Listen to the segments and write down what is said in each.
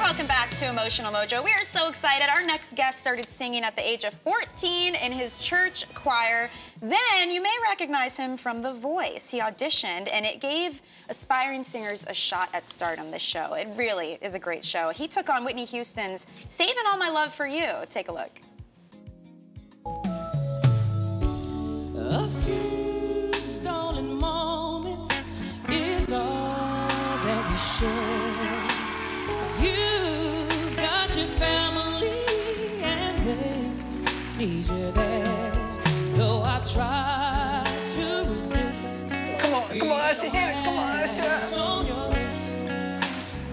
welcome back to Emotional Mojo. We are so excited. Our next guest started singing at the age of 14 in his church choir. Then you may recognize him from The Voice. He auditioned, and it gave aspiring singers a shot at stardom, this show. It really is a great show. He took on Whitney Houston's Saving All My Love for You. Take a look. A few stolen moments is all that we share. You've got your family and they need you there. Though I've tried to resist. Come on, Usher, hit it. Come on, Usher. On your wrist,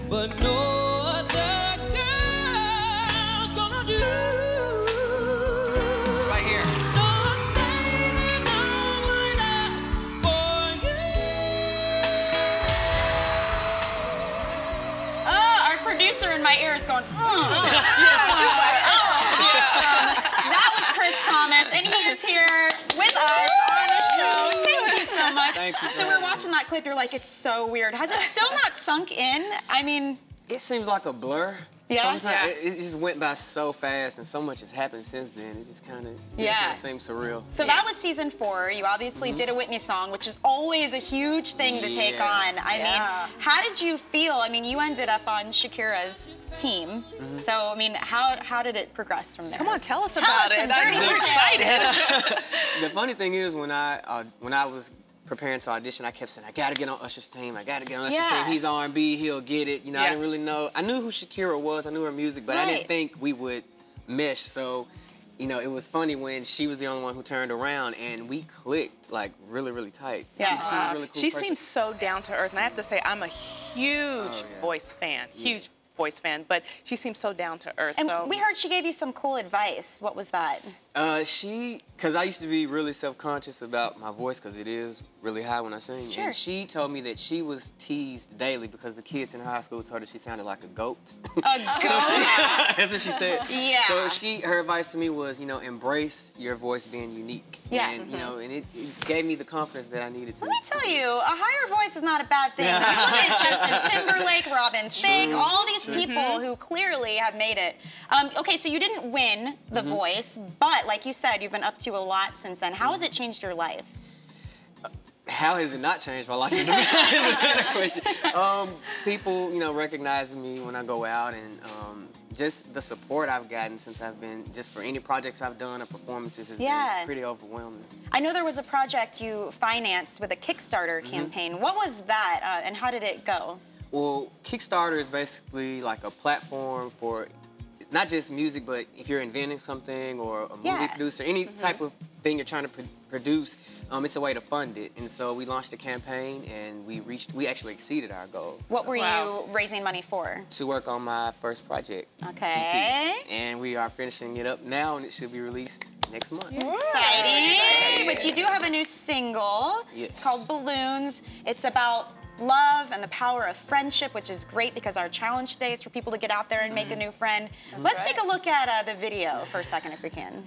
but no other girl's gonna do. Right here. So I'm saving all my love for you. Our producer in my ear is going, That was Kris Thomas, and he is here with us on the show. Thank you so much. Thank you. So we're watching that clip, you're like, it's so weird. Has it still not sunk in? I mean... It seems like a blur. Yeah? Sometimes it just went by so fast, and so much has happened since then. It just kind of seems surreal. So that was season 4. You obviously did a Whitney song, which is always a huge thing to take on. I mean, how did you feel? I mean, you ended up on Shakira's team. So, I mean, how did it progress from there? Come on, tell us about it. I'm excited. The funny thing is, when I was preparing to audition, I kept saying, I gotta get on Usher's team. I gotta get on Usher's team. He's R&B, he'll get it. You know, I didn't really know. I knew who Shakira was, I knew her music, but I didn't think we would mesh. So, you know, it was funny when she was the only one who turned around and we clicked like really, really tight. Yeah. She's a really cool She person. seems so down to earth, and I have to say, I'm a huge Voice fan, huge Voice fan, but she seems so down to earth. And so we heard she gave you some cool advice. What was that? Because I used to be really self-conscious about my voice because it is really high when I sing. Sure. And she told me that she was teased daily because the kids in her high school told her she sounded like a goat. A goat? That's what she said. Yeah. So her advice to me was, you know, embrace your voice being unique. Yeah. And, you know, and it gave me the confidence that I needed to. Let me tell you, a higher voice is not a bad thing. I mean, look at Justin Timberlake, Robin Thicke, all these people who clearly have made it. Okay, so you didn't win The Voice, but like you said, you've been up to a lot since then. How has it changed your life? How has it not changed my life is the better question. People, you know, recognize me when I go out, and just the support I've gotten since I've been, just for any projects I've done or performances has been pretty overwhelming. I know there was a project you financed with a Kickstarter campaign. What was that, and how did it go? Well, Kickstarter is basically like a platform for not just music, but if you're inventing something or a movie producer, any type of thing you're trying to produce, it's a way to fund it. And so we launched a campaign, and we actually exceeded our goal. What were you raising money for? To work on my first project. Okay. EP. And we are finishing it up now, and it should be released next month. Exciting. But you do have a new single. Yes. It's called Balloons. It's about love and the power of friendship, which is great because our challenge today is for people to get out there and make a new friend. Let's take a look at the video for a second, if we can.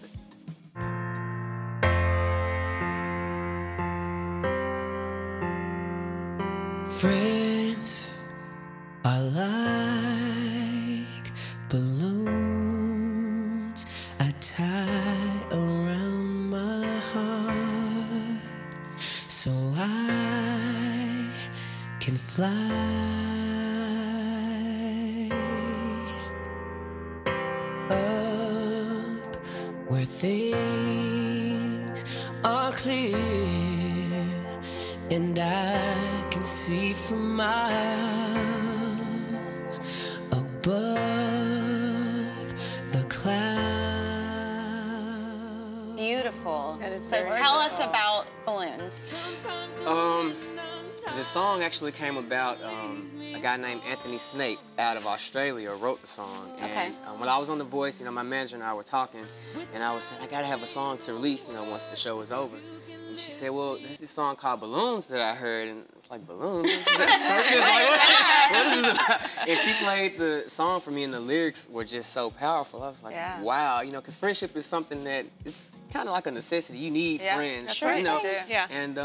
Friends are like balloons I tie around my heart so I can fly up where things are clear and I can see for miles above the clouds. Beautiful. That is so very tell us beautiful. about Balloons. The song actually came about, a guy named Anthony Snape out of Australia wrote the song. And when I was on The Voice, you know, my manager and I were talking, and I was saying, I gotta have a song to release, you know, once the show is over. And she said, well, there's this song called Balloons that I heard, and it's like, balloons? This is a circus? Like, what is this about? And she played the song for me, and the lyrics were just so powerful. I was like, wow, you know, because friendship is something that, it's kind of like a necessity. You need friends, That's you know? Yeah. And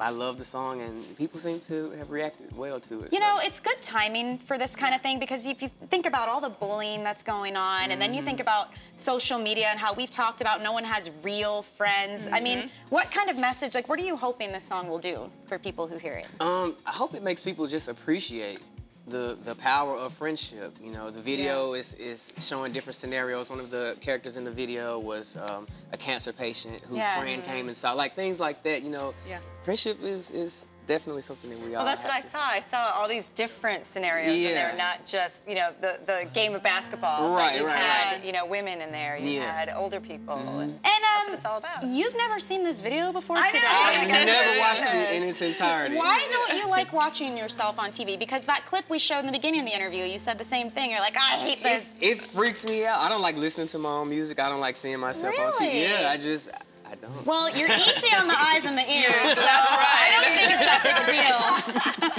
I love the song, and people seem to have reacted well to it. You know, it's good timing for this kind of thing, because if you think about all the bullying that's going on, and then you think about social media and how we've talked about no one has real friends. I mean, what kind of message, like, what are you hoping this song will do for people who hear it? I hope it makes people just appreciate the power of friendship. You know, the video is showing different scenarios. One of the characters in the video was a cancer patient whose friend came and saw, like, things like that. You know, friendship is definitely something that we all Well, that's what I saw. I saw all these different scenarios in there, not just, you know, the game of basketball. Right, you right, had, you know, women in there. You had older people. And that's what it's all about. You've never seen this video before I today. know. I've never watched it in its entirety. Why don't you like watching yourself on TV? Because that clip we showed in the beginning of the interview, you said the same thing. You're like, I hate this. It freaks me out. I don't like listening to my own music. I don't like seeing myself on TV. Really? Yeah, I don't. Well, you're easy on the eyes and the ears, so I don't think it's that big a deal.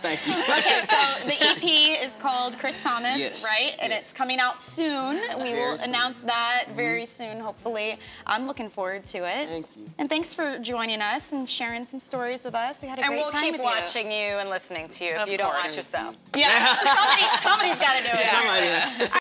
Thank you. Okay, so the EP is called Kris Thomas, Yes, right? And yes. it's coming out soon. We will soon. announce that very soon, hopefully. I'm looking forward to it. Thank you. And thanks for joining us and sharing some stories with us. We had a And great we'll time keep with watching you and listening to you if Of you don't course. watch yourself. you. Yeah, somebody's got to do it. Somebody else.